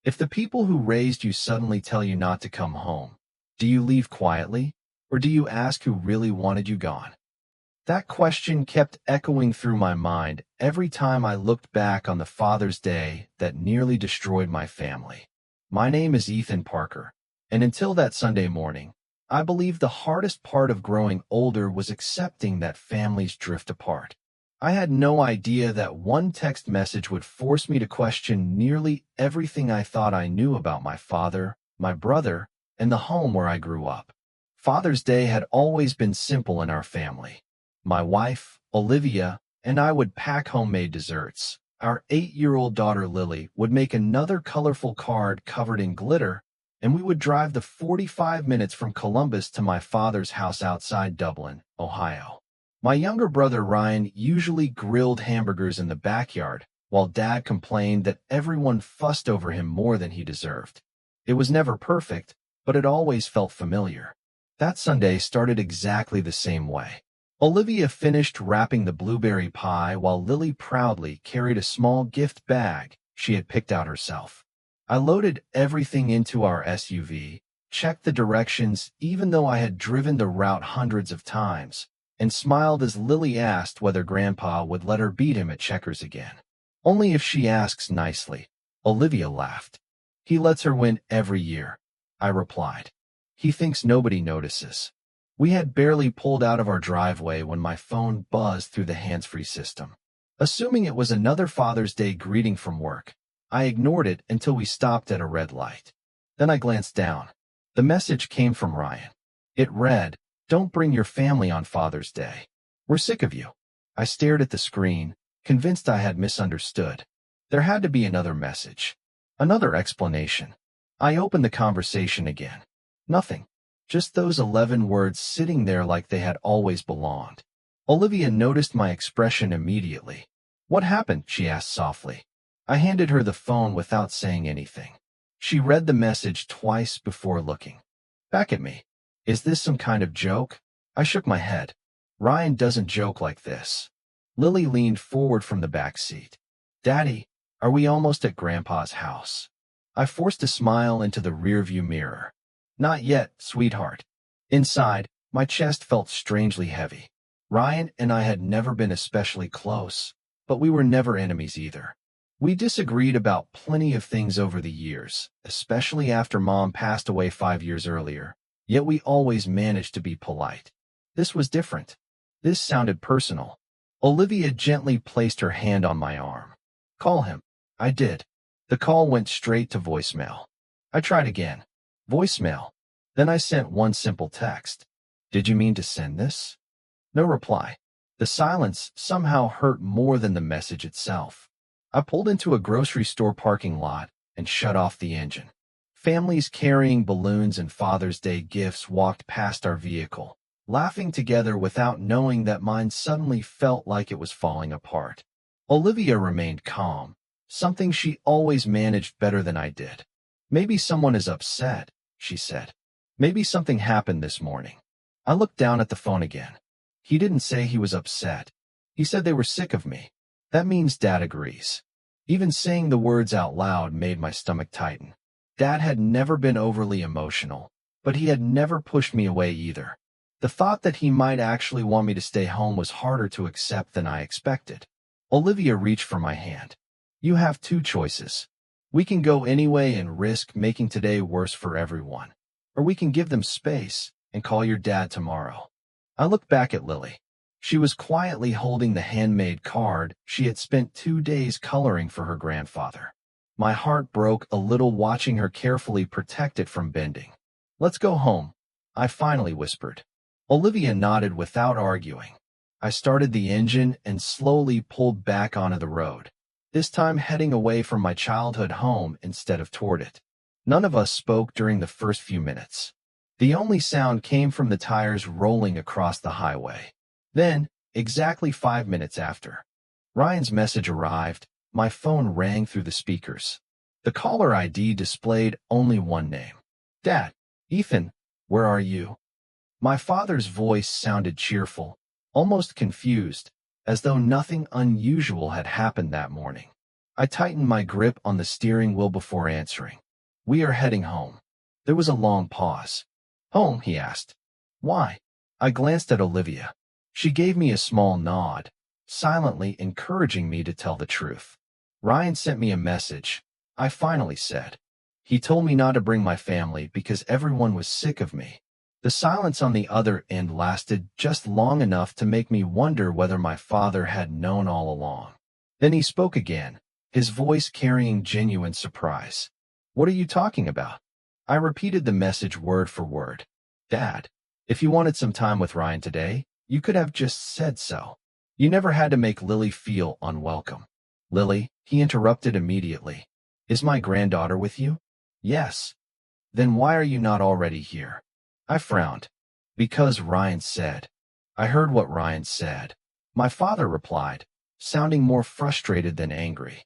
If the people who raised you suddenly tell you not to come home, do you leave quietly, or do you ask who really wanted you gone? That question kept echoing through my mind every time I looked back on the Father's Day that nearly destroyed my family. My name is Ethan Parker, and until that Sunday morning, I believe the hardest part of growing older was accepting that families drift apart. I had no idea that one text message would force me to question nearly everything I thought I knew about my father, my brother, and the home where I grew up. Father's Day had always been simple in our family. My wife, Olivia, and I would pack homemade desserts. Our 8-year-old daughter Lily would make another colorful card covered in glitter, and we would drive the 45 minutes from Columbus to my father's house outside Dublin, Ohio. My younger brother Ryan usually grilled hamburgers in the backyard, while Dad complained that everyone fussed over him more than he deserved. It was never perfect, but it always felt familiar. That Sunday started exactly the same way. Olivia finished wrapping the blueberry pie while Lily proudly carried a small gift bag she had picked out herself. I loaded everything into our SUV, checked the directions even though I had driven the route hundreds of times, and smiled as Lily asked whether Grandpa would let her beat him at checkers again. Only if she asks nicely. Olivia laughed. He lets her win every year, I replied. He thinks nobody notices. We had barely pulled out of our driveway when my phone buzzed through the hands-free system. Assuming it was another Father's Day greeting from work, I ignored it until we stopped at a red light. Then I glanced down. The message came from Ryan. It read, "Don't bring your family on Father's Day. We're sick of you." I stared at the screen, convinced I had misunderstood. There had to be another message. Another explanation. I opened the conversation again. Nothing. Just those 11 words sitting there like they had always belonged. Olivia noticed my expression immediately. "What happened?" she asked softly. I handed her the phone without saying anything. She read the message twice before looking back at me. "Is this some kind of joke?" I shook my head. "Ryan doesn't joke like this." Lily leaned forward from the back seat. "Daddy, are we almost at Grandpa's house?" I forced a smile into the rearview mirror. "Not yet, sweetheart." Inside, my chest felt strangely heavy. Ryan and I had never been especially close, but we were never enemies either. We disagreed about plenty of things over the years, especially after Mom passed away 5 years earlier, yet we always managed to be polite. This was different. This sounded personal. Olivia gently placed her hand on my arm. "Call him." I did. The call went straight to voicemail. I tried again. Voicemail. Then I sent one simple text. "Did you mean to send this?" No reply. The silence somehow hurt more than the message itself. I pulled into a grocery store parking lot and shut off the engine. Families carrying balloons and Father's Day gifts walked past our vehicle, laughing together without knowing that mine suddenly felt like it was falling apart. Olivia remained calm, something she always managed better than I did. "Maybe someone is upset," she said. "Maybe something happened this morning." I looked down at the phone again. He didn't say he was upset. He said they were sick of me. That means Dad agrees. Even saying the words out loud made my stomach tighten. Dad had never been overly emotional, but he had never pushed me away either. The thought that he might actually want me to stay home was harder to accept than I expected. Olivia reached for my hand. "You have two choices. We can go anyway and risk making today worse for everyone, or we can give them space and call your dad tomorrow." I looked back at Lily. She was quietly holding the handmade card she had spent 2 days coloring for her grandfather. My heart broke a little watching her carefully protect it from bending. "Let's go home," I finally whispered. Olivia nodded without arguing. I started the engine and slowly pulled back onto the road, this time heading away from my childhood home instead of toward it. None of us spoke during the first few minutes. The only sound came from the tires rolling across the highway. Then, exactly 5 minutes after, Ryan's message arrived. My phone rang through the speakers. The caller ID displayed only one name. "Dad, Ethan, where are you?" My father's voice sounded cheerful, almost confused, as though nothing unusual had happened that morning. I tightened my grip on the steering wheel before answering. We are heading home. There was a long pause. Home, he asked. Why? I glanced at Olivia. She gave me a small nod, silently encouraging me to tell the truth. Ryan sent me a message, I finally said. He told me not to bring my family because everyone was sick of me. The silence on the other end lasted just long enough to make me wonder whether my father had known all along. Then he spoke again, his voice carrying genuine surprise. What are you talking about? I repeated the message word for word. Dad, if you wanted some time with Ryan today, you could have just said so. You never had to make Lily feel unwelcome. Lily, he interrupted immediately. Is my granddaughter with you? Yes. Then why are you not already here? I frowned. Because Ryan said. I heard what Ryan said. My father replied, sounding more frustrated than angry.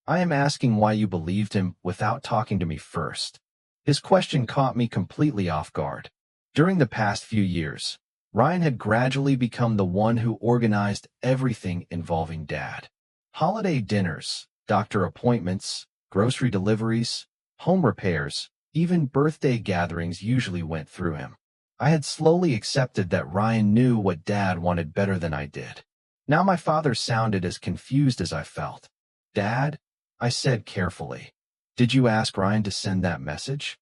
I am asking why you believed him without talking to me first. His question caught me completely off guard. During the past few years, Ryan had gradually become the one who organized everything involving Dad. Holiday dinners, doctor appointments, grocery deliveries, home repairs, even birthday gatherings usually went through him. I had slowly accepted that Ryan knew what Dad wanted better than I did. Now my father sounded as confused as I felt. Dad, I said carefully, did you ask Ryan to send that message?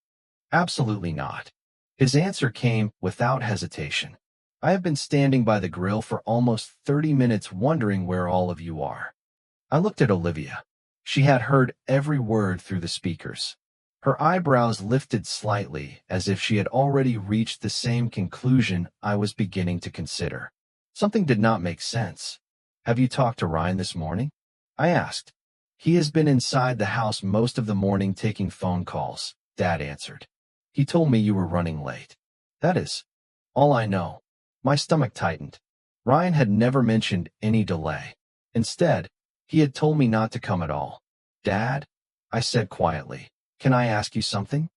Absolutely not. His answer came without hesitation. I have been standing by the grill for almost 30 minutes wondering where all of you are. I looked at Olivia. She had heard every word through the speakers. Her eyebrows lifted slightly as if she had already reached the same conclusion I was beginning to consider. Something did not make sense. Have you talked to Ryan this morning? I asked. He has been inside the house most of the morning taking phone calls, Dad answered. He told me you were running late. That is all I know. My stomach tightened. Ryan had never mentioned any delay. Instead, he had told me not to come at all. Dad, I said quietly, can I ask you something?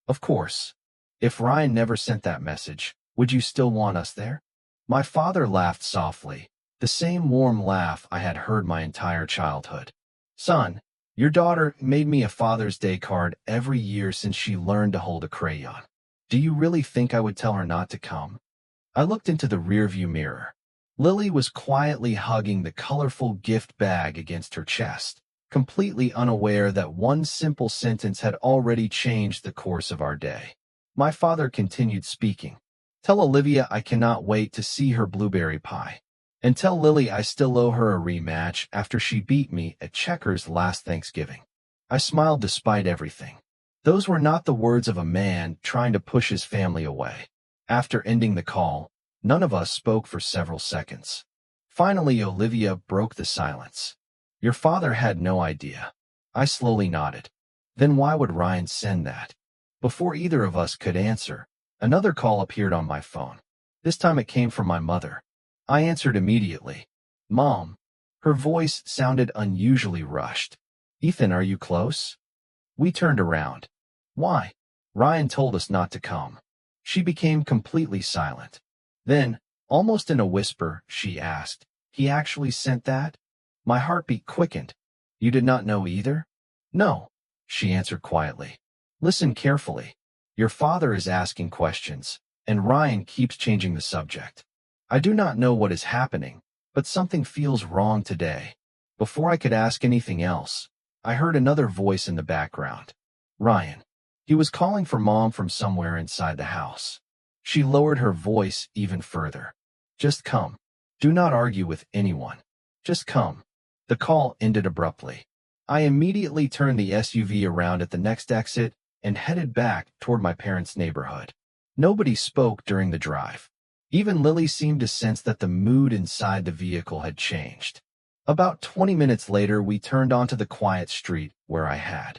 Of course. If Ryan never sent that message, would you still want us there? My father laughed softly, the same warm laugh I had heard my entire childhood. Son, your daughter made me a Father's Day card every year since she learned to hold a crayon. Do you really think I would tell her not to come? I looked into the rearview mirror. Lily was quietly hugging the colorful gift bag against her chest, completely unaware that one simple sentence had already changed the course of our day. My father continued speaking. Tell Olivia I cannot wait to see her blueberry pie. And tell Lily I still owe her a rematch after she beat me at checkers last Thanksgiving. I smiled despite everything. Those were not the words of a man trying to push his family away. After ending the call, none of us spoke for several seconds. Finally, Olivia broke the silence. Your father had no idea. I slowly nodded. Then why would Ryan send that? Before either of us could answer, another call appeared on my phone. This time it came from my mother. I answered immediately. Mom. Her voice sounded unusually rushed. Ethan, are you close? We turned around. Why? Ryan told us not to come. She became completely silent. Then, almost in a whisper, she asked, he actually sent that? My heartbeat quickened. You did not know either? No, she answered quietly. Listen carefully. Your father is asking questions, and Ryan keeps changing the subject. I do not know what is happening, but something feels wrong today. Before I could ask anything else, I heard another voice in the background. Ryan. He was calling for Mom from somewhere inside the house. She lowered her voice even further. Just come. Do not argue with anyone. Just come. The call ended abruptly. I immediately turned the SUV around at the next exit and headed back toward my parents' neighborhood. Nobody spoke during the drive. Even Lily seemed to sense that the mood inside the vehicle had changed. About 20 minutes later, we turned onto the quiet street where I had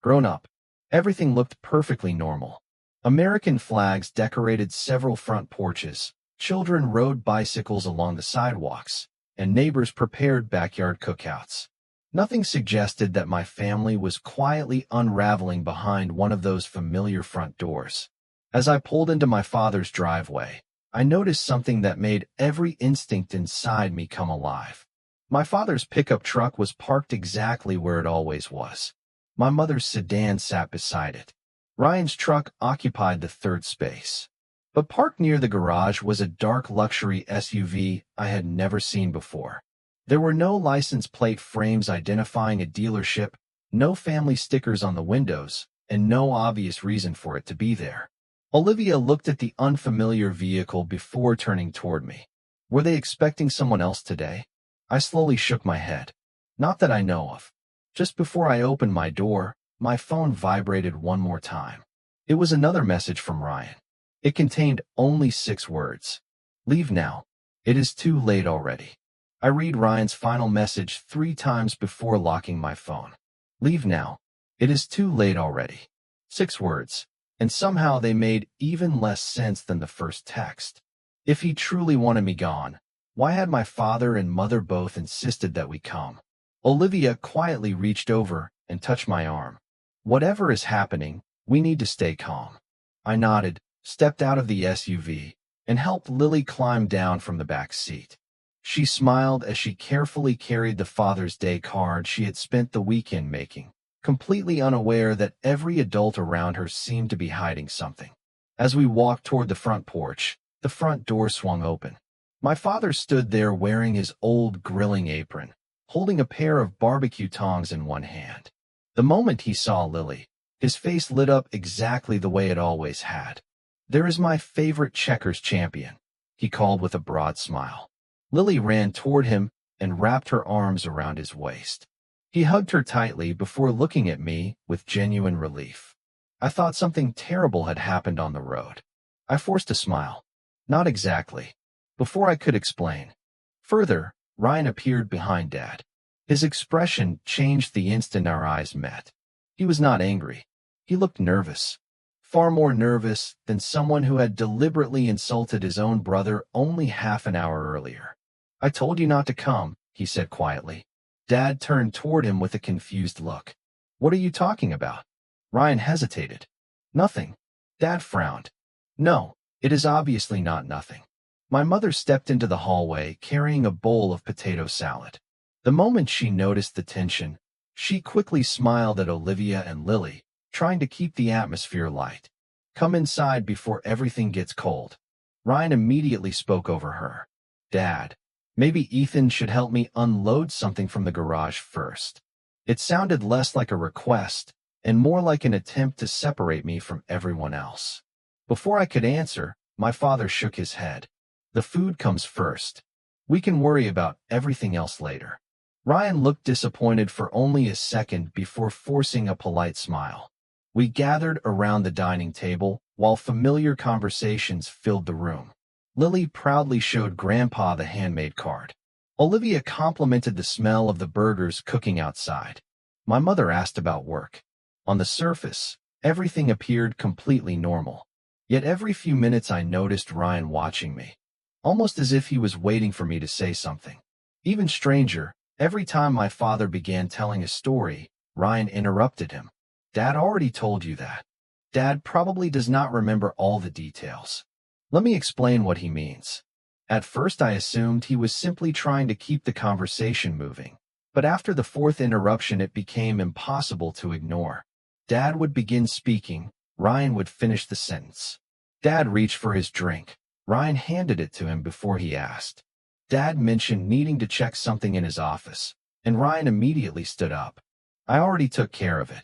grown up. Everything looked perfectly normal. American flags decorated several front porches, children rode bicycles along the sidewalks, and neighbors prepared backyard cookouts. Nothing suggested that my family was quietly unraveling behind one of those familiar front doors. As I pulled into my father's driveway, I noticed something that made every instinct inside me come alive. My father's pickup truck was parked exactly where it always was. My mother's sedan sat beside it. Ryan's truck occupied the third space. But parked near the garage was a dark luxury SUV I had never seen before. There were no license plate frames identifying a dealership, no family stickers on the windows, and no obvious reason for it to be there. Olivia looked at the unfamiliar vehicle before turning toward me. Were they expecting someone else today? I slowly shook my head. Not that I know of. Just before I opened my door, my phone vibrated one more time. It was another message from Ryan. It contained only 6 words. Leave now. It is too late already. I read Ryan's final message 3 times before locking my phone. Leave now. It is too late already. 6 words, and somehow they made even less sense than the first text. If he truly wanted me gone, why had my father and mother both insisted that we come? Olivia quietly reached over and touched my arm. Whatever is happening, we need to stay calm. I nodded, stepped out of the SUV, and helped Lily climb down from the back seat. She smiled as she carefully carried the Father's Day card she had spent the weekend making, completely unaware that every adult around her seemed to be hiding something. As we walked toward the front porch, the front door swung open. My father stood there wearing his old grilling apron, holding a pair of barbecue tongs in one hand. The moment he saw Lily, his face lit up exactly the way it always had. "There is my favorite checkers champion," he called with a broad smile. Lily ran toward him and wrapped her arms around his waist. He hugged her tightly before looking at me with genuine relief. I thought something terrible had happened on the road. I forced a smile. Not exactly. Before I could explain. Further, Ryan appeared behind Dad. His expression changed the instant our eyes met. He was not angry. He looked nervous. Far more nervous than someone who had deliberately insulted his own brother only half an hour earlier. "I told you not to come," he said quietly. Dad turned toward him with a confused look. "What are you talking about?" Ryan hesitated. "Nothing." Dad frowned. "No, it is obviously not nothing." My mother stepped into the hallway carrying a bowl of potato salad. The moment she noticed the tension, she quickly smiled at Olivia and Lily, trying to keep the atmosphere light. "Come inside before everything gets cold." Ryan immediately spoke over her. "Dad, maybe Ethan should help me unload something from the garage first." It sounded less like a request and more like an attempt to separate me from everyone else. Before I could answer, my father shook his head. "The food comes first. We can worry about everything else later." Ryan looked disappointed for only a second before forcing a polite smile. We gathered around the dining table while familiar conversations filled the room. Lily proudly showed Grandpa the handmade card. Olivia complimented the smell of the burgers cooking outside. My mother asked about work. On the surface, everything appeared completely normal. Yet every few minutes I noticed Ryan watching me, almost as if he was waiting for me to say something. Even stranger, every time my father began telling a story, Ryan interrupted him. "Dad already told you that." Dad probably does not remember all the details. Let me explain what he means. At first I assumed he was simply trying to keep the conversation moving, but after the 4th interruption it became impossible to ignore. Dad would begin speaking, Ryan would finish the sentence. Dad reached for his drink. Ryan handed it to him before he asked. Dad mentioned needing to check something in his office, and Ryan immediately stood up. I already took care of it.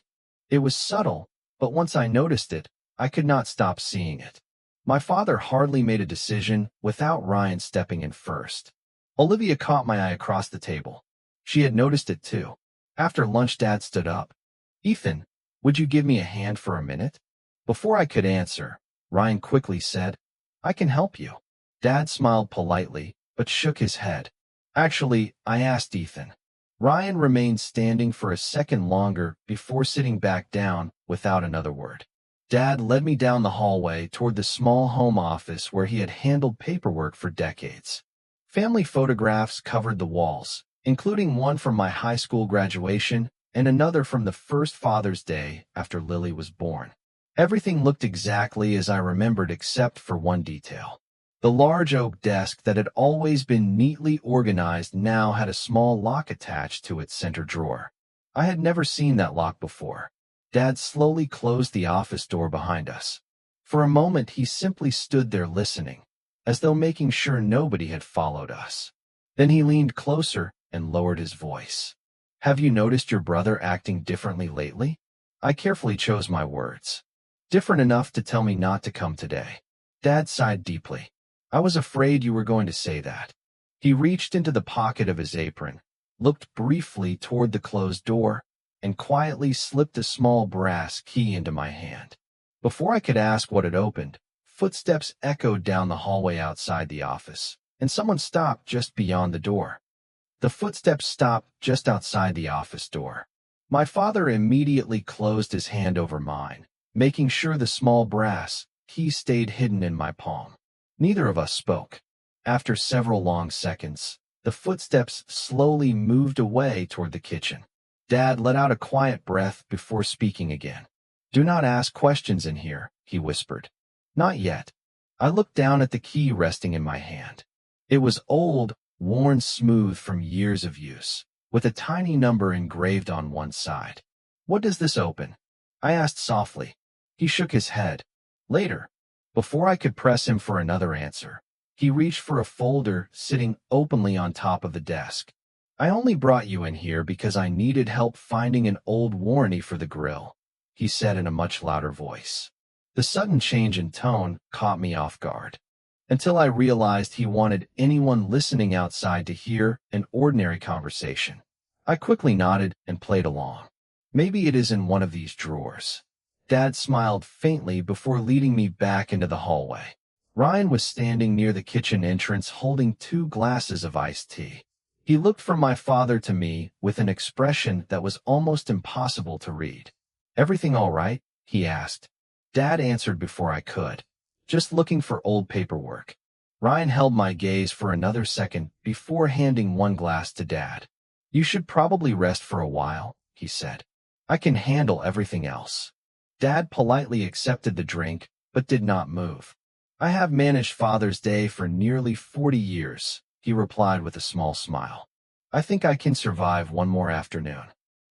It was subtle, but once I noticed it, I could not stop seeing it. My father hardly made a decision without Ryan stepping in first. Olivia caught my eye across the table. She had noticed it too. After lunch, Dad stood up. "Ethan, would you give me a hand for a minute?" Before I could answer, Ryan quickly said, "I can help you." Dad smiled politely, but shook his head. "Actually, I asked Ethan." Ryan remained standing for a second longer before sitting back down without another word. Dad led me down the hallway toward the small home office where he had handled paperwork for decades. Family photographs covered the walls, including one from my high school graduation and another from the first Father's Day after Lily was born. Everything looked exactly as I remembered except for one detail. The large oak desk that had always been neatly organized now had a small lock attached to its center drawer. I had never seen that lock before. Dad slowly closed the office door behind us. For a moment, he simply stood there listening, as though making sure nobody had followed us. Then he leaned closer and lowered his voice. "Have you noticed your brother acting differently lately?" I carefully chose my words. "Different enough to tell me not to come today." Dad sighed deeply. "I was afraid you were going to say that." He reached into the pocket of his apron, looked briefly toward the closed door, and quietly slipped a small brass key into my hand. Before I could ask what had opened, footsteps echoed down the hallway outside the office, and someone stopped just beyond the door. The footsteps stopped just outside the office door. My father immediately closed his hand over mine, making sure the small brass key stayed hidden in my palm. Neither of us spoke. After several long seconds, the footsteps slowly moved away toward the kitchen. Dad let out a quiet breath before speaking again. "Do not ask questions in here," he whispered. "Not yet." I looked down at the key resting in my hand. It was old, worn smooth from years of use, with a tiny number engraved on one side. "What does this open?" I asked softly. He shook his head. "Later." Before I could press him for another answer, he reached for a folder sitting openly on top of the desk. "I only brought you in here because I needed help finding an old warranty for the grill," he said in a much louder voice. The sudden change in tone caught me off guard, until I realized he wanted anyone listening outside to hear an ordinary conversation. I quickly nodded and played along. "Maybe it is in one of these drawers." Dad smiled faintly before leading me back into the hallway. Ryan was standing near the kitchen entrance holding 2 glasses of iced tea. He looked from my father to me with an expression that was almost impossible to read. "Everything all right?" he asked. Dad answered before I could. "Just looking for old paperwork." Ryan held my gaze for another second before handing one glass to Dad. "You should probably rest for a while," he said. "I can handle everything else." Dad politely accepted the drink, but did not move. "I have managed Father's Day for nearly 40 years, he replied with a small smile. "I think I can survive one more afternoon."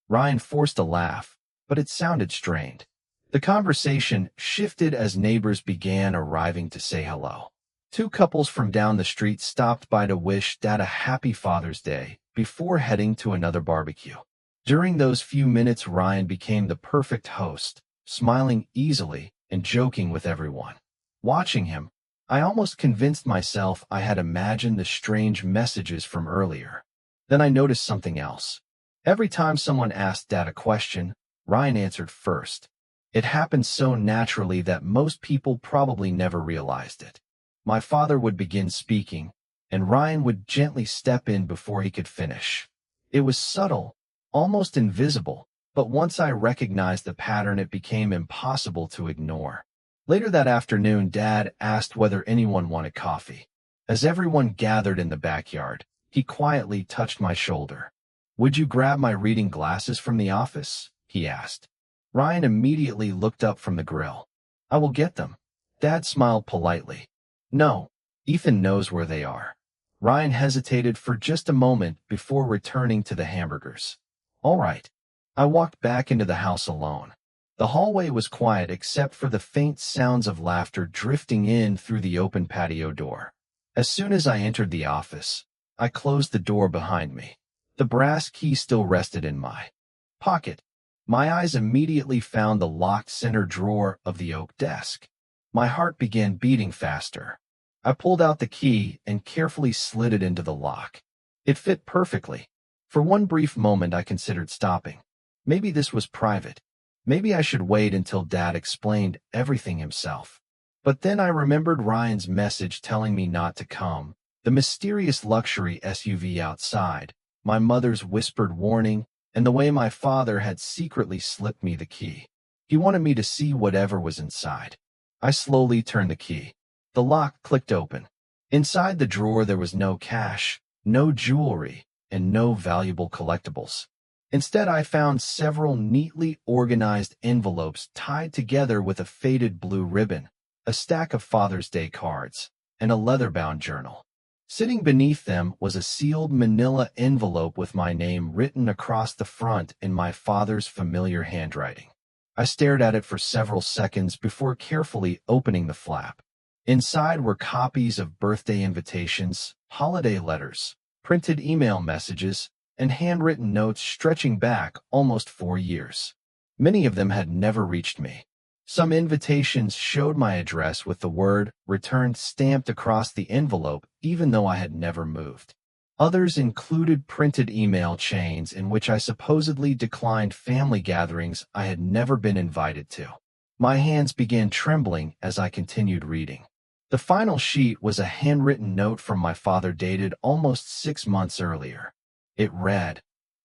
Ryan forced a laugh, but it sounded strained. The conversation shifted as neighbors began arriving to say hello. 2 couples from down the street stopped by to wish Dad a happy Father's Day before heading to another barbecue. During those few minutes, Ryan became the perfect host, smiling easily and joking with everyone. Watching him, I almost convinced myself I had imagined the strange messages from earlier. Then I noticed something else. Every time someone asked Dad a question, Ryan answered first. It happened so naturally that most people probably never realized it. My father would begin speaking, and Ryan would gently step in before he could finish. It was subtle, almost invisible, but once I recognized the pattern, it became impossible to ignore. Later that afternoon, Dad asked whether anyone wanted coffee. As everyone gathered in the backyard, he quietly touched my shoulder. "Would you grab my reading glasses from the office?" he asked. Ryan immediately looked up from the grill. "I will get them." Dad smiled politely. "No, Ethan knows where they are." Ryan hesitated for just a moment before returning to the hamburgers. "All right." I walked back into the house alone. The hallway was quiet except for the faint sounds of laughter drifting in through the open patio door. As soon as I entered the office, I closed the door behind me. The brass key still rested in my pocket. My eyes immediately found the locked center drawer of the oak desk. My heart began beating faster. I pulled out the key and carefully slid it into the lock. It fit perfectly. For one brief moment, I considered stopping. Maybe this was private. Maybe I should wait until Dad explained everything himself. But then I remembered Ryan's message telling me not to come, the mysterious luxury SUV outside, my mother's whispered warning, and the way my father had secretly slipped me the key. He wanted me to see whatever was inside. I slowly turned the key. The lock clicked open. Inside the drawer there was no cash, no jewelry, and no valuable collectibles. Instead, I found several neatly organized envelopes tied together with a faded blue ribbon, a stack of Father's Day cards, and a leather-bound journal. Sitting beneath them was a sealed manila envelope with my name written across the front in my father's familiar handwriting. I stared at it for several seconds before carefully opening the flap. Inside were copies of birthday invitations, holiday letters, printed email messages, and handwritten notes stretching back almost 4 years. Many of them had never reached me. Some invitations showed my address with the word "returned" stamped across the envelope, even though I had never moved. Others included printed email chains in which I supposedly declined family gatherings I had never been invited to. My hands began trembling as I continued reading. The final sheet was a handwritten note from my father dated almost 6 months earlier. It read,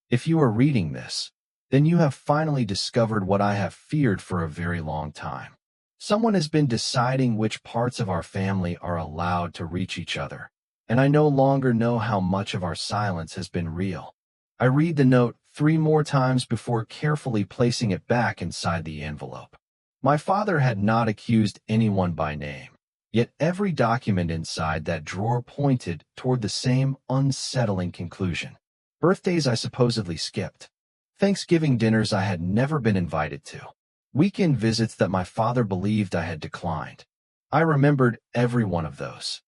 "If you are reading this, then you have finally discovered what I have feared for a very long time. Someone has been deciding which parts of our family are allowed to reach each other, and I no longer know how much of our silence has been real." I read the note 3 more times before carefully placing it back inside the envelope. My father had not accused anyone by name, yet every document inside that drawer pointed toward the same unsettling conclusion. Birthdays I supposedly skipped. Thanksgiving dinners I had never been invited to. Weekend visits that my father believed I had declined. I remembered every one of those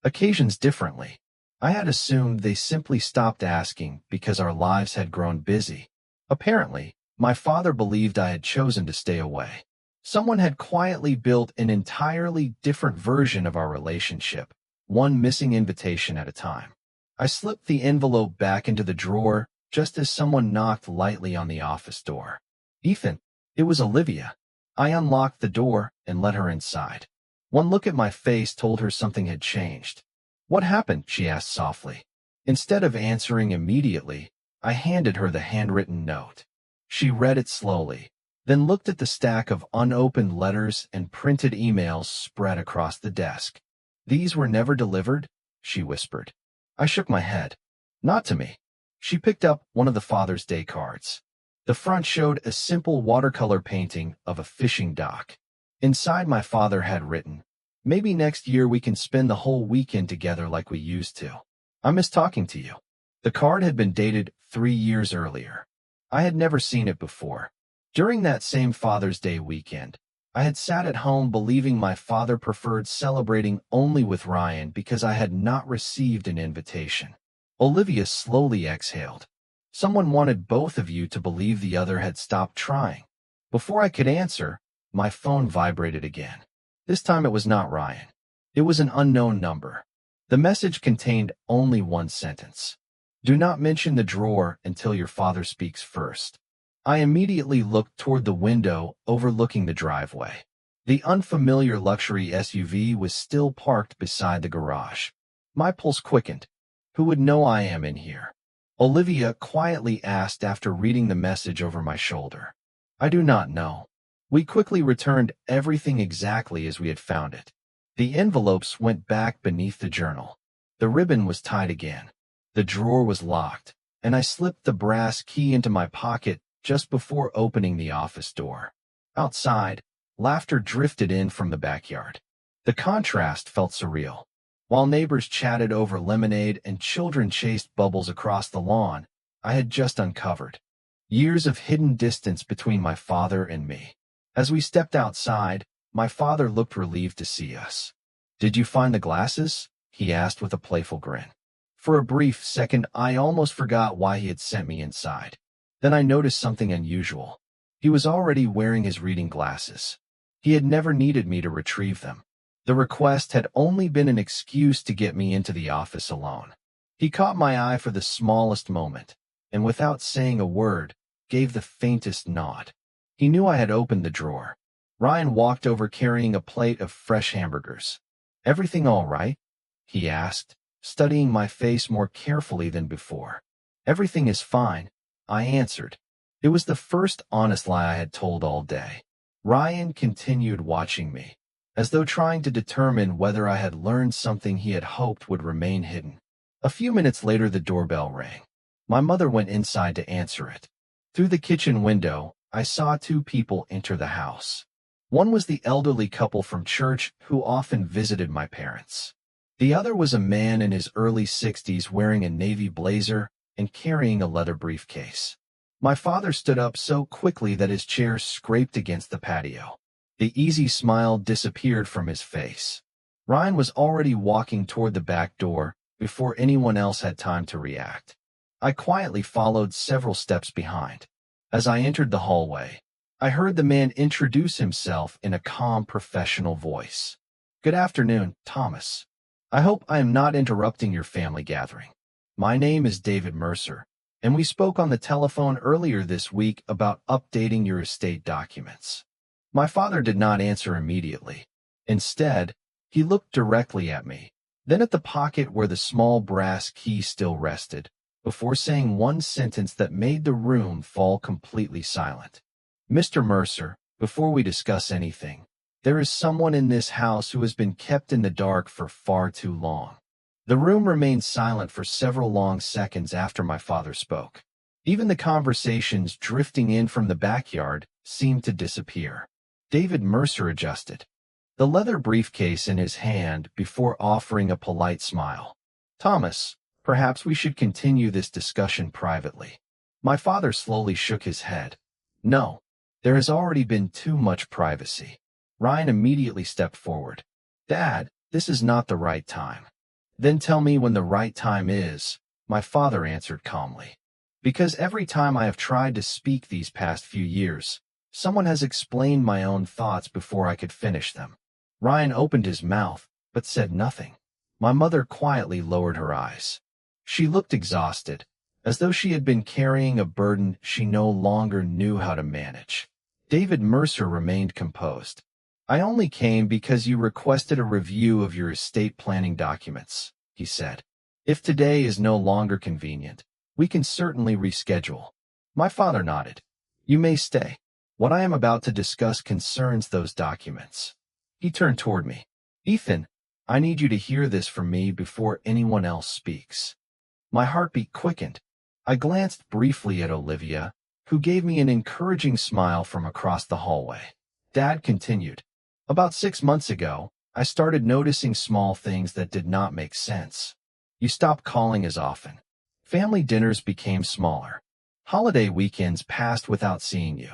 occasions differently. I had assumed they simply stopped asking because our lives had grown busy. Apparently, my father believed I had chosen to stay away. Someone had quietly built an entirely different version of our relationship, one missing invitation at a time. I slipped the envelope back into the drawer just as someone knocked lightly on the office door. "Ethan," it was Olivia. I unlocked the door and let her inside. One look at my face told her something had changed. "What happened?" she asked softly. Instead of answering immediately, I handed her the handwritten note. She read it slowly, then looked at the stack of unopened letters and printed emails spread across the desk. "These were never delivered?" she whispered. I shook my head. "Not to me." She picked up one of the Father's Day cards. The front showed a simple watercolor painting of a fishing dock. Inside, my father had written, "Maybe next year we can spend the whole weekend together like we used to. I miss talking to you." The card had been dated 3 years earlier. I had never seen it before. During that same Father's Day weekend, I had sat at home believing my father preferred celebrating only with Ryan because I had not received an invitation. Olivia slowly exhaled. "Someone wanted both of you to believe the other had stopped trying." Before I could answer, my phone vibrated again. This time it was not Ryan. It was an unknown number. The message contained only one sentence. "Do not mention the drawer until your father speaks first." I immediately looked toward the window overlooking the driveway. The unfamiliar luxury SUV was still parked beside the garage. My pulse quickened. "Who would know I am in here?" Olivia quietly asked after reading the message over my shoulder. "I do not know." We quickly returned everything exactly as we had found it. The envelopes went back beneath the journal. The ribbon was tied again. The drawer was locked, and I slipped the brass key into my pocket just before opening the office door. Outside, laughter drifted in from the backyard. The contrast felt surreal. While neighbors chatted over lemonade and children chased bubbles across the lawn, I had just uncovered years of hidden distance between my father and me. As we stepped outside, my father looked relieved to see us. "Did you find the glasses?" he asked with a playful grin. For a brief second, I almost forgot why he had sent me inside. Then I noticed something unusual. He was already wearing his reading glasses. He had never needed me to retrieve them. The request had only been an excuse to get me into the office alone. He caught my eye for the smallest moment, and without saying a word, gave the faintest nod. He knew I had opened the drawer. Ryan walked over carrying a plate of fresh hamburgers. "Everything all right?" he asked, studying my face more carefully than before. "Everything is fine," I answered. It was the first honest lie I had told all day. Ryan continued watching me, as though trying to determine whether I had learned something he had hoped would remain hidden. A few minutes later, the doorbell rang. My mother went inside to answer it. Through the kitchen window, I saw 2 people enter the house. One was the elderly couple from church who often visited my parents. The other was a man in his early 60s wearing a navy blazer and carrying a leather briefcase. My father stood up so quickly that his chair scraped against the patio. The easy smile disappeared from his face. Ryan was already walking toward the back door before anyone else had time to react. I quietly followed several steps behind. As I entered the hallway, I heard the man introduce himself in a calm, professional voice. "Good afternoon, Thomas. I hope I am not interrupting your family gathering. My name is David Mercer, and we spoke on the telephone earlier this week about updating your estate documents." My father did not answer immediately. Instead, he looked directly at me, then at the pocket where the small brass key still rested, before saying one sentence that made the room fall completely silent. "Mr. Mercer, before we discuss anything, there is someone in this house who has been kept in the dark for far too long." The room remained silent for several long seconds after my father spoke. Even the conversations drifting in from the backyard seemed to disappear. David Mercer adjusted the leather briefcase in his hand before offering a polite smile. "Thomas, perhaps we should continue this discussion privately." My father slowly shook his head. "No, there has already been too much privacy." Ryan immediately stepped forward. "Dad, this is not the right time." "Then tell me when the right time is," my father answered calmly. "Because every time I have tried to speak these past few years, someone has explained my own thoughts before I could finish them." Ryan opened his mouth, but said nothing. My mother quietly lowered her eyes. She looked exhausted, as though she had been carrying a burden she no longer knew how to manage. David Mercer remained composed. "I only came because you requested a review of your estate planning documents," he said. "If today is no longer convenient, we can certainly reschedule." My father nodded. "You may stay. What I am about to discuss concerns those documents." He turned toward me. "Ethan, I need you to hear this from me before anyone else speaks." My heartbeat quickened. I glanced briefly at Olivia, who gave me an encouraging smile from across the hallway. Dad continued. "About 6 months ago, I started noticing small things that did not make sense. You stopped calling as often. Family dinners became smaller. Holiday weekends passed without seeing you.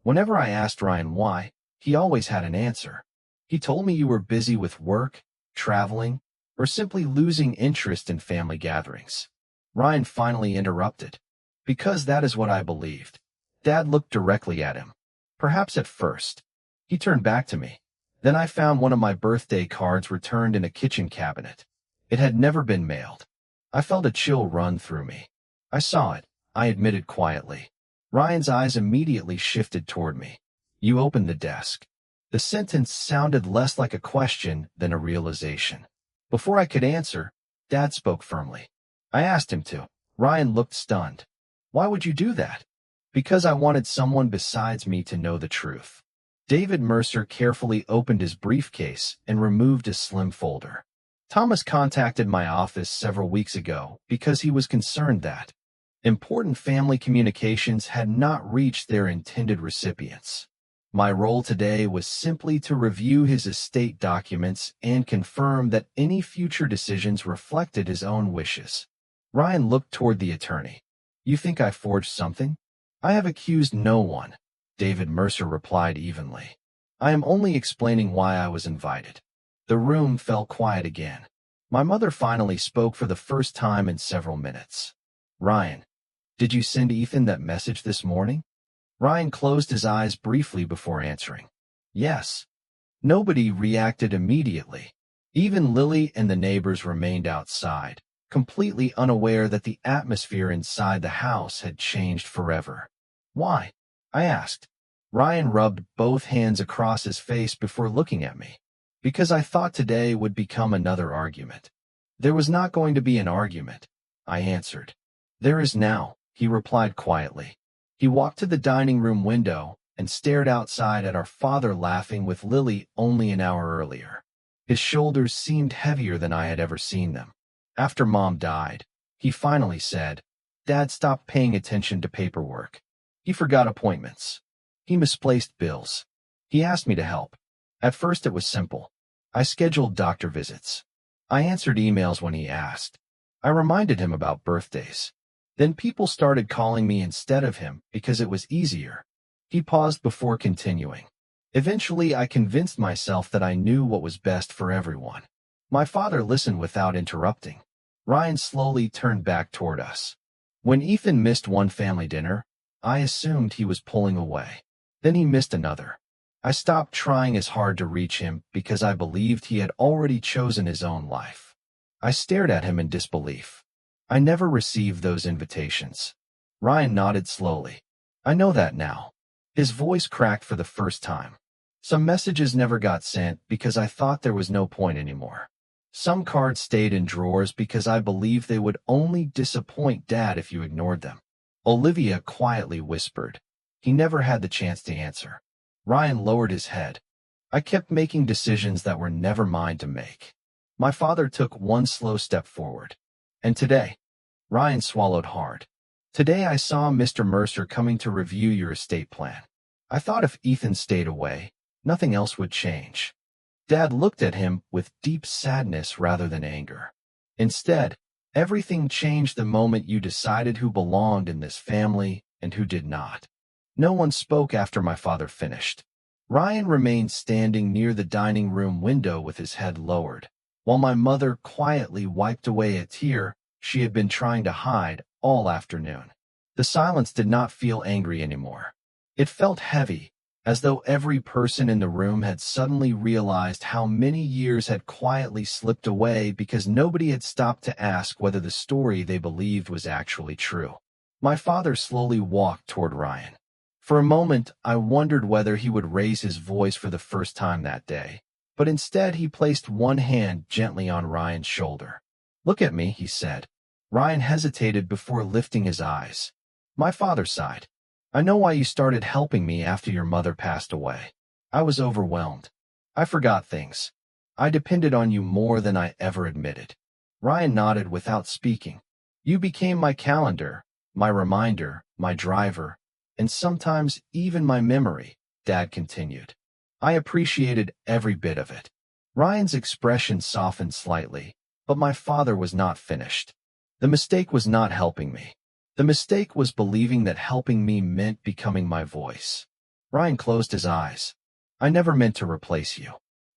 Whenever I asked Ryan why, he always had an answer. He told me you were busy with work, traveling, or simply losing interest in family gatherings." Ryan finally interrupted. "Because that is what I believed." Dad looked directly at him. "Perhaps at first." He turned back to me. "Then I found one of my birthday cards returned in a kitchen cabinet. It had never been mailed. I felt a chill run through me. I saw it," I admitted quietly. Ryan's eyes immediately shifted toward me. "You opened the desk." The sentence sounded less like a question than a realization. Before I could answer, Dad spoke firmly. "I asked him to." Ryan looked stunned. "Why would you do that?" "Because I wanted someone besides me to know the truth." David Mercer carefully opened his briefcase and removed a slim folder. "Thomas contacted my office several weeks ago because he was concerned that important family communications had not reached their intended recipients. My role today was simply to review his estate documents and confirm that any future decisions reflected his own wishes." Ryan looked toward the attorney. "You think I forged something?" "I have accused no one," David Mercer replied evenly. "I am only explaining why I was invited." The room fell quiet again. My mother finally spoke for the first time in several minutes. "Ryan, did you send Ethan that message this morning?" Ryan closed his eyes briefly before answering. "Yes." Nobody reacted immediately. Even Lily and the neighbors remained outside, completely unaware that the atmosphere inside the house had changed forever. "Why?" I asked. Ryan rubbed both hands across his face before looking at me. "Because I thought today would become another argument." "There was not going to be an argument," I answered. "There is now," he replied quietly. He walked to the dining room window and stared outside at our father laughing with Lily only an hour earlier. His shoulders seemed heavier than I had ever seen them. After Mom died, he finally said, Dad stopped paying attention to paperwork. He forgot appointments. He misplaced bills. He asked me to help. At first it was simple. I scheduled doctor visits. I answered emails when he asked. I reminded him about birthdays. Then people started calling me instead of him because it was easier. He paused before continuing. Eventually, I convinced myself that I knew what was best for everyone. My father listened without interrupting. Ryan slowly turned back toward us. When Ethan missed one family dinner, I assumed he was pulling away. Then he missed another. I stopped trying as hard to reach him because I believed he had already chosen his own life. I stared at him in disbelief. I never received those invitations. Ryan nodded slowly. I know that now. His voice cracked for the first time. Some messages never got sent because I thought there was no point anymore. Some cards stayed in drawers because I believed they would only disappoint Dad if you ignored them. Olivia quietly whispered. He never had the chance to answer. Ryan lowered his head. I kept making decisions that were never mine to make. My father took one slow step forward. And today, Ryan swallowed hard. Today I saw Mr. Mercer coming to review your estate plan. I thought if Ethan stayed away, nothing else would change. Dad looked at him with deep sadness rather than anger. Instead, everything changed the moment you decided who belonged in this family and who did not. No one spoke after my father finished. Ryan remained standing near the dining room window with his head lowered, while my mother quietly wiped away a tear she had been trying to hide all afternoon. The silence did not feel angry anymore. It felt heavy, as though every person in the room had suddenly realized how many years had quietly slipped away because nobody had stopped to ask whether the story they believed was actually true. My father slowly walked toward Ryan. For a moment, I wondered whether he would raise his voice for the first time that day, but instead he placed one hand gently on Ryan's shoulder. "Look at me," he said. Ryan hesitated before lifting his eyes. My father sighed. "I know why you started helping me after your mother passed away. I was overwhelmed. I forgot things. I depended on you more than I ever admitted." Ryan nodded without speaking. "You became my calendar, my reminder, my driver, and sometimes even my memory," Dad continued. "I appreciated every bit of it." Ryan's expression softened slightly, but my father was not finished. "The mistake was not helping me. The mistake was believing that helping me meant becoming my voice." Ryan closed his eyes. "I never meant to replace you."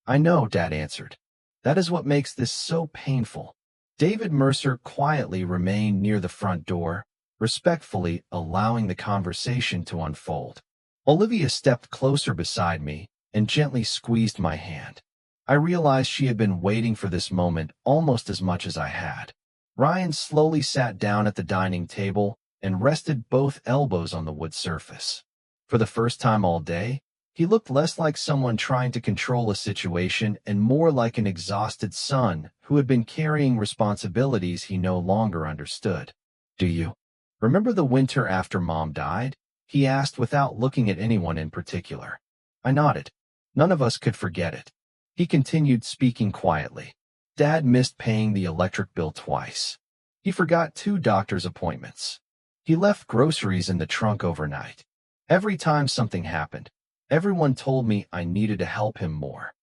"I know," Dad answered. "That is what makes this so painful." David Mercer quietly remained near the front door, respectfully allowing the conversation to unfold. Olivia stepped closer beside me and gently squeezed my hand. I realized she had been waiting for this moment almost as much as I had. Ryan slowly sat down at the dining table and rested both elbows on the wood surface. For the first time all day, he looked less like someone trying to control a situation and more like an exhausted son who had been carrying responsibilities he no longer understood. "Do you remember the winter after Mom died?" he asked without looking at anyone in particular. I nodded. None of us could forget it. He continued speaking quietly. Dad missed paying the electric bill twice. He forgot 2 doctor's appointments. He left groceries in the trunk overnight. Every time something happened, everyone told me I needed to help him more.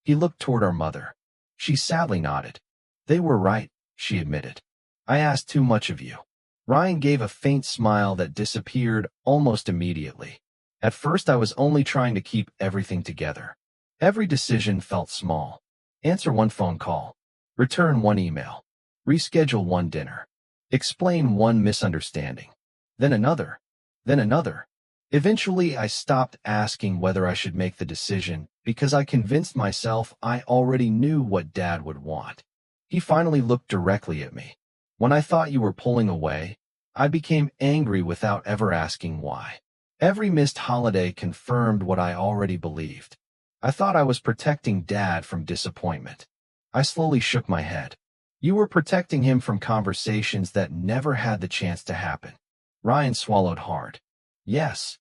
He looked toward our mother. She sadly nodded. "They were right," she admitted. "I asked too much of you." Ryan gave a faint smile that disappeared almost immediately. At first I was only trying to keep everything together. Every decision felt small. Answer one phone call. Return one email. Reschedule one dinner. Explain one misunderstanding. Then another. Then another. Eventually, I stopped asking whether I should make the decision because I convinced myself I already knew what Dad would want. He finally looked directly at me. "When I thought you were pulling away, I became angry without ever asking why." Every missed holiday confirmed what I already believed. I thought I was protecting Dad from disappointment. I slowly shook my head. "You were protecting him from conversations that never had the chance to happen." Ryan swallowed hard. "Yes."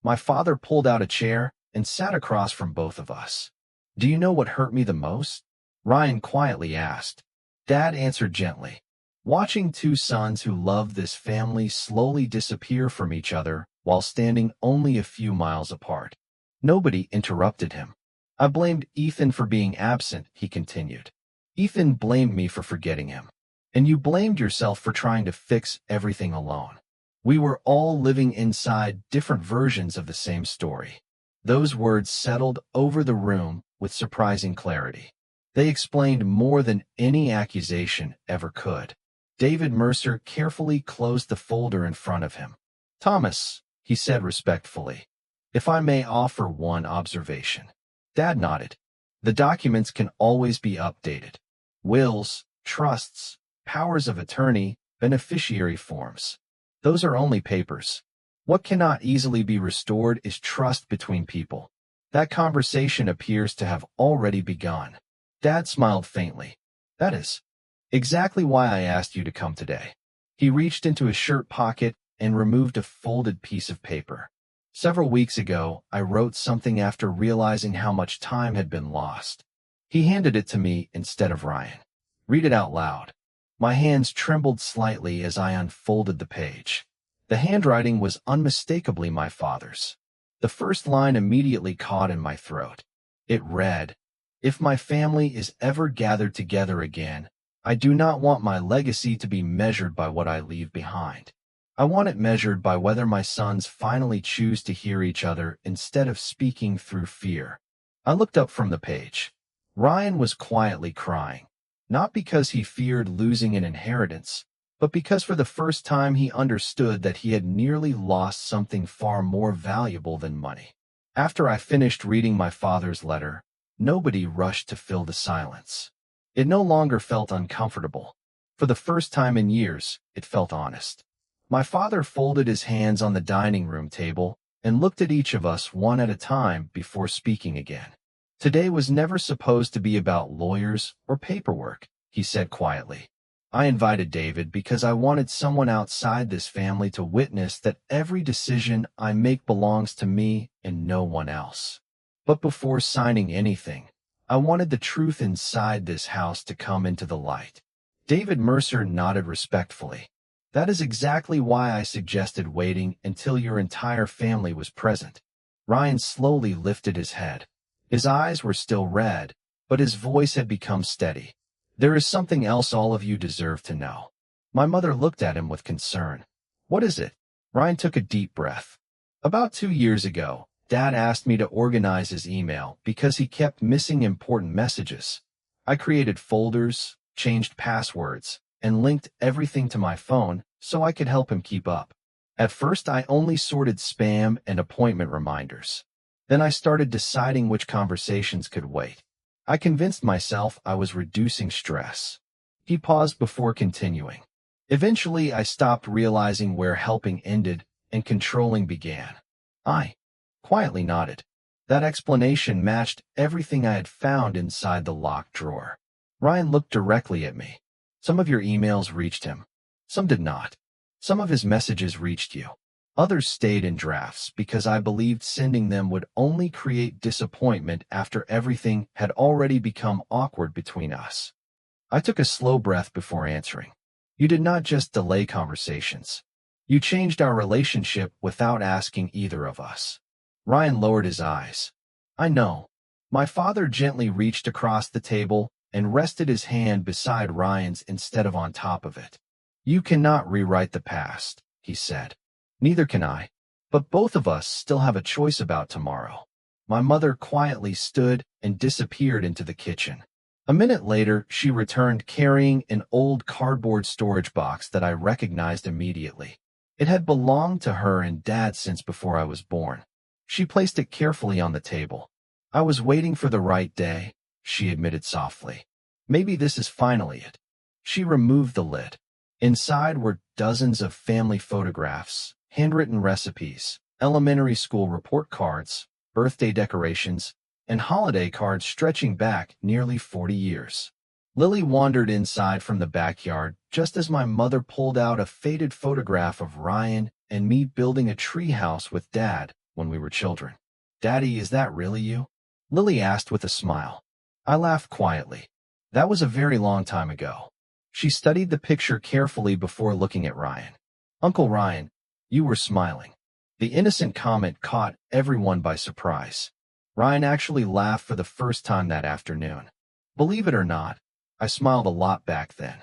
My father pulled out a chair and sat across from both of us. "Do you know what hurt me the most?" Ryan quietly asked. Dad answered gently. "Watching 2 sons who loved this family slowly disappear from each other while standing only a few miles apart." Nobody interrupted him. "I blamed Ethan for being absent," he continued. Ethan blamed me for forgetting him, and you blamed yourself for trying to fix everything alone. We were all living inside different versions of the same story. Those words settled over the room with surprising clarity. They explained more than any accusation ever could. David Mercer carefully closed the folder in front of him. "Thomas," he said respectfully, "if I may offer one observation." Dad nodded. "The documents can always be updated. Wills, trusts, powers of attorney, beneficiary forms. Those are only papers. What cannot easily be restored is trust between people. That conversation appears to have already begun." Dad smiled faintly. "That is exactly why I asked you to come today." He reached into his shirt pocket and removed a folded piece of paper. "Several weeks ago, I wrote something after realizing how much time had been lost." He handed it to me instead of Ryan. "Read it out loud." My hands trembled slightly as I unfolded the page. The handwriting was unmistakably my father's. The first line immediately caught in my throat. It read, "If my family is ever gathered together again, I do not want my legacy to be measured by what I leave behind. I want it measured by whether my sons finally choose to hear each other instead of speaking through fear." I looked up from the page. Ryan was quietly crying, not because he feared losing an inheritance, but because for the first time he understood that he had nearly lost something far more valuable than money. After I finished reading my father's letter, nobody rushed to fill the silence. It no longer felt uncomfortable. For the first time in years, it felt honest. My father folded his hands on the dining room table and looked at each of us one at a time before speaking again. "Today was never supposed to be about lawyers or paperwork," he said quietly. "I invited David because I wanted someone outside this family to witness that every decision I make belongs to me and no one else. But before signing anything, I wanted the truth inside this house to come into the light." David Mercer nodded respectfully. "That is exactly why I suggested waiting until your entire family was present." Ryan slowly lifted his head. His eyes were still red, but his voice had become steady. "There is something else all of you deserve to know." My mother looked at him with concern. "What is it?" Ryan took a deep breath. "About 2 years ago, Dad asked me to organize his email because he kept missing important messages. I created folders, changed passwords, and linked everything to my phone so I could help him keep up. At first, I only sorted spam and appointment reminders. Then I started deciding which conversations could wait. I convinced myself I was reducing stress." He paused before continuing. "Eventually, I stopped realizing where helping ended and controlling began." I quietly nodded. That explanation matched everything I had found inside the locked drawer. Ryan looked directly at me. "Some of your emails reached him. Some did not. Some of his messages reached you. Others stayed in drafts because I believed sending them would only create disappointment after everything had already become awkward between us." I took a slow breath before answering. "You did not just delay conversations. You changed our relationship without asking either of us." Ryan lowered his eyes. "I know." My father gently reached across the table and rested his hand beside Ryan's instead of on top of it. "You cannot rewrite the past," he said. "Neither can I. But both of us still have a choice about tomorrow." My mother quietly stood and disappeared into the kitchen. A minute later, she returned carrying an old cardboard storage box that I recognized immediately. It had belonged to her and Dad since before I was born. She placed it carefully on the table. "I was waiting for the right day," she admitted softly. "Maybe this is finally it." She removed the lid. Inside were dozens of family photographs, handwritten recipes, elementary school report cards, birthday decorations, and holiday cards stretching back nearly 40 years. Lily wandered inside from the backyard just as my mother pulled out a faded photograph of Ryan and me building a treehouse with Dad when we were children. "Daddy, is that really you?" Lily asked with a smile. I laughed quietly. "That was a very long time ago." She studied the picture carefully before looking at Ryan. "Uncle Ryan, you were smiling." The innocent comment caught everyone by surprise. Ryan actually laughed for the first time that afternoon. "Believe it or not, I smiled a lot back then.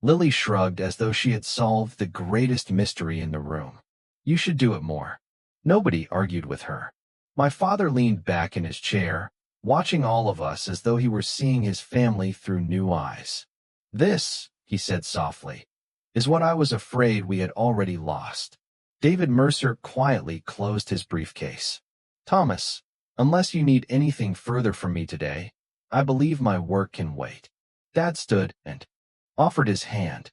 Lily shrugged as though she had solved the greatest mystery in the room. You should do it more. Nobody argued with her. My father leaned back in his chair, watching all of us as though he were seeing his family through new eyes. This, he said softly, is what I was afraid we had already lost. David Mercer quietly closed his briefcase. Thomas, unless you need anything further from me today, I believe my work can wait. Dad stood and offered his hand.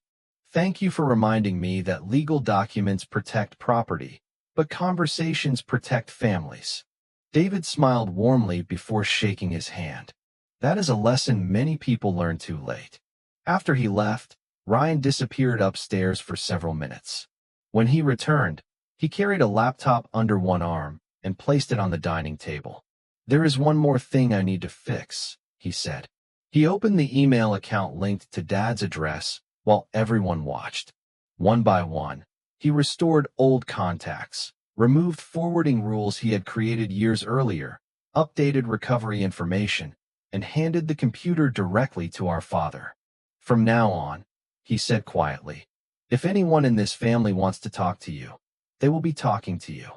Thank you for reminding me that legal documents protect property, but conversations protect families. David smiled warmly before shaking his hand. That is a lesson many people learn too late. After he left, Ryan disappeared upstairs for several minutes. When he returned, he carried a laptop under one arm and placed it on the dining table. There is one more thing I need to fix, he said. He opened the email account linked to Dad's address while everyone watched. One by one, he restored old contacts, removed forwarding rules he had created years earlier, updated recovery information, and handed the computer directly to our father. From now on, he said quietly, if anyone in this family wants to talk to you, they will be talking to you.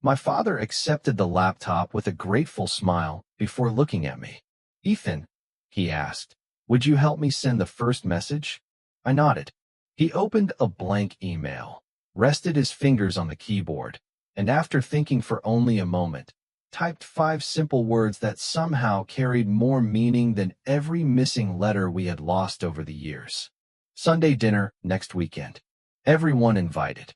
My father accepted the laptop with a grateful smile before looking at me. Ethan, he asked, would you help me send the first message? I nodded. He opened a blank email, rested his fingers on the keyboard, and after thinking for only a moment, typed 5 simple words that somehow carried more meaning than every missing letter we had lost over the years. Sunday dinner next weekend. Everyone invited.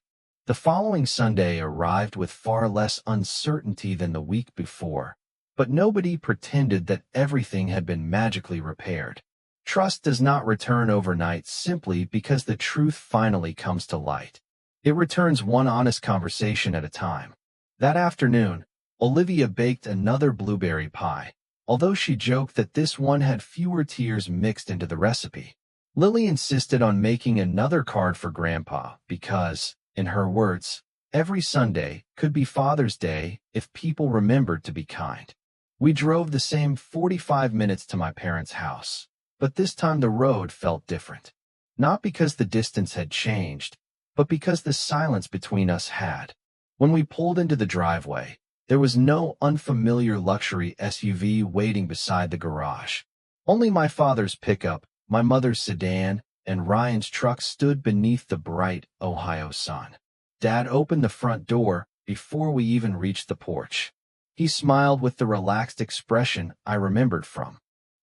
The following Sunday arrived with far less uncertainty than the week before, but nobody pretended that everything had been magically repaired. Trust does not return overnight simply because the truth finally comes to light. It returns one honest conversation at a time. That afternoon, Olivia baked another blueberry pie, although she joked that this one had fewer tears mixed into the recipe. Lily insisted on making another card for Grandpa because, in her words, every Sunday could be Father's Day if people remembered to be kind. We drove the same 45 minutes to my parents' house, but this time the road felt different. Not because the distance had changed, but because the silence between us had. When we pulled into the driveway, there was no unfamiliar luxury SUV waiting beside the garage. Only my father's pickup, my mother's sedan, and Ryan's truck stood beneath the bright Ohio sun. Dad opened the front door before we even reached the porch. He smiled with the relaxed expression I remembered from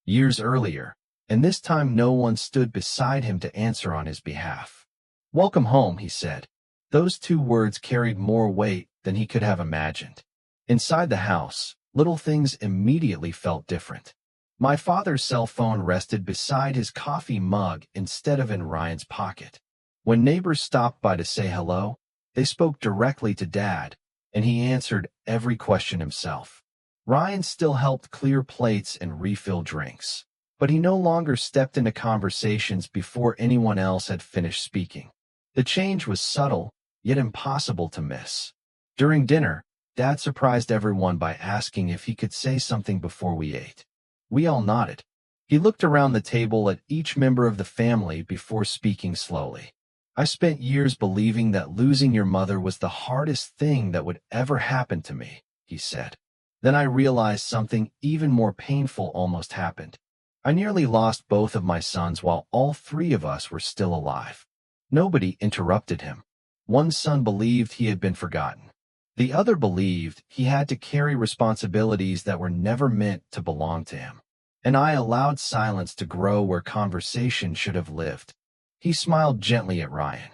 years earlier, and this time no one stood beside him to answer on his behalf. Welcome home, he said. Those 2 words carried more weight than he could have imagined. Inside the house, little things immediately felt different. My father's cell phone rested beside his coffee mug instead of in Ryan's pocket. When neighbors stopped by to say hello, they spoke directly to Dad, and he answered every question himself. Ryan still helped clear plates and refill drinks, but he no longer stepped into conversations before anyone else had finished speaking. The change was subtle, yet impossible to miss. During dinner, Dad surprised everyone by asking if he could say something before we ate. We all nodded. He looked around the table at each member of the family before speaking slowly. I spent years believing that losing your mother was the hardest thing that would ever happen to me, he said. Then I realized something even more painful almost happened. I nearly lost both of my sons while all 3 of us were still alive. Nobody interrupted him. One son believed he had been forgotten. The other believed he had to carry responsibilities that were never meant to belong to him. And I allowed silence to grow where conversation should have lived. He smiled gently at Ryan.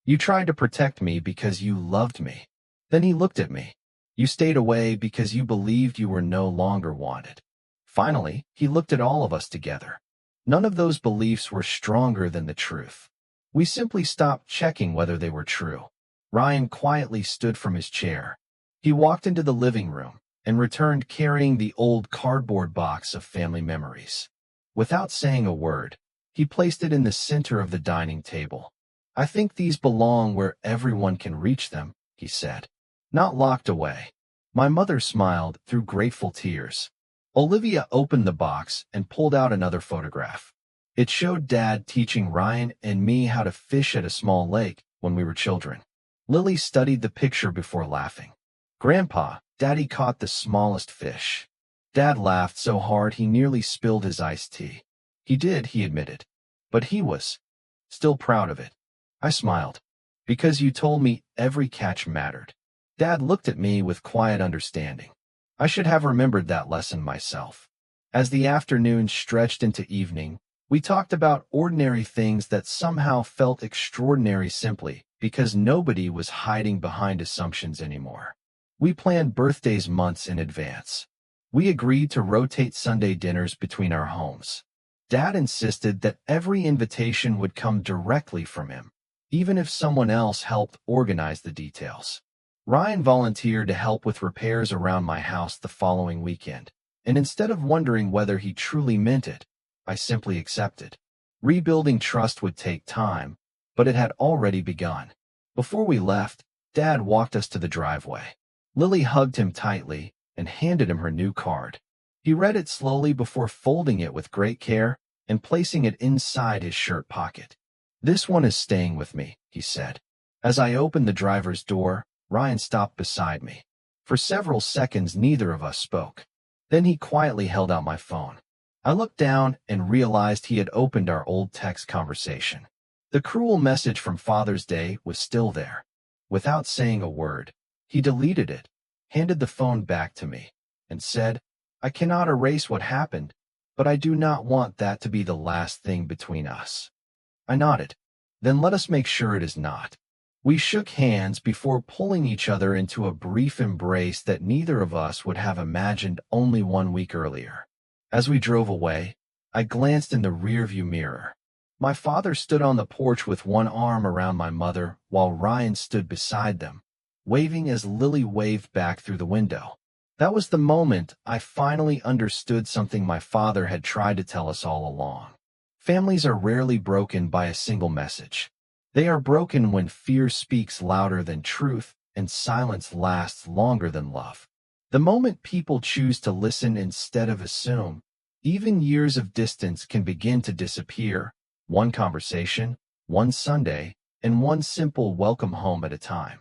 You tried to protect me because you loved me. Then he looked at me. You stayed away because you believed you were no longer wanted. Finally, he looked at all of us together. None of those beliefs were stronger than the truth. We simply stopped checking whether they were true. Ryan quietly stood from his chair. He walked into the living room and returned carrying the old cardboard box of family memories. Without saying a word, he placed it in the center of the dining table. I think these belong where everyone can reach them, he said. Not locked away. My mother smiled through grateful tears. Olivia opened the box and pulled out another photograph. It showed Dad teaching Ryan and me how to fish at a small lake when we were children. Lily studied the picture before laughing. Grandpa, Daddy caught the smallest fish. Dad laughed so hard he nearly spilled his iced tea. He did, he admitted. But he was still proud of it. I smiled. Because you told me every catch mattered. Dad looked at me with quiet understanding. I should have remembered that lesson myself. As the afternoon stretched into evening, we talked about ordinary things that somehow felt extraordinary simply because nobody was hiding behind assumptions anymore. We planned birthdays months in advance. We agreed to rotate Sunday dinners between our homes. Dad insisted that every invitation would come directly from him, even if someone else helped organize the details. Ryan volunteered to help with repairs around my house the following weekend, and instead of wondering whether he truly meant it, I simply accepted. Rebuilding trust would take time, but it had already begun. Before we left, Dad walked us to the driveway. Lily hugged him tightly and handed him her new card. He read it slowly before folding it with great care and placing it inside his shirt pocket. "This one is staying with me," he said. As I opened the driver's door, Ryan stopped beside me. For several seconds, neither of us spoke. Then he quietly held out my phone. I looked down and realized he had opened our old text conversation. The cruel message from Father's Day was still there. Without saying a word, he deleted it, handed the phone back to me, and said, "I cannot erase what happened, but I do not want that to be the last thing between us." I nodded. "Then let us make sure it is not." We shook hands before pulling each other into a brief embrace that neither of us would have imagined only 1 week earlier. As we drove away, I glanced in the rearview mirror. My father stood on the porch with one arm around my mother while Ryan stood beside them, waving as Lily waved back through the window. That was the moment I finally understood something my father had tried to tell us all along. Families are rarely broken by a single message. They are broken when fear speaks louder than truth and silence lasts longer than love. The moment people choose to listen instead of assume, even years of distance can begin to disappear, one conversation, one Sunday, and one simple welcome home at a time.